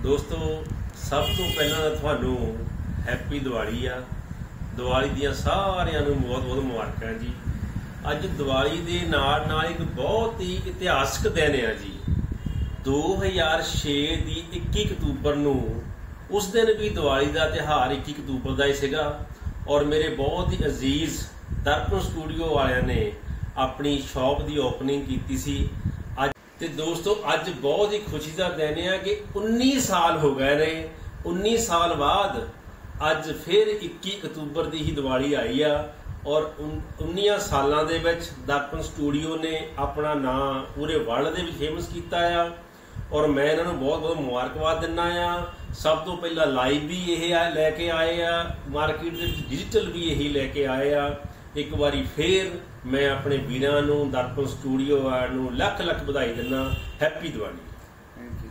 दोस्तों सब तो पहला तुहानू हैप्पी दिवाली आ। दिवाली दियां सारियां नू बहुत बहुत मुबारकां जी। अज दिवाली दे नाल नाल एक बहुत ही इतिहासक दिन है जी। 2006 की 21 अक्तूबर नू उस दिन भी दिवाली का त्यौहार 21 अक्तूबर का ही सीगा और मेरे बहुत ही अजीज दर्पण स्टूडियो वालियां ने अपनी शॉप की ओपनिंग की सी। ते दोस्तों अज बहुत ही खुशी का दिन है कि 19 साल हो गए ने। 19 साल बाद अज फिर 21 अक्तूबर की ही दिवाली आई आ और 19 सालों के दर्पण स्टूडियो ने अपना नाम पूरे वर्ल्ड के फेमस किया और मैं इन्होंने बहुत बहुत मुबारकबाद दिना आ। सब तो पहला लाइव भी यही लैके आए आ, मार्केट डिजिटल भी यही लैके आए आ। एक बारी फिर मैं अपने वीरां नूं दर्पण स्टूडियो नूं लख लख बधाई दिना। हैप्पी दिवाली। Thank you.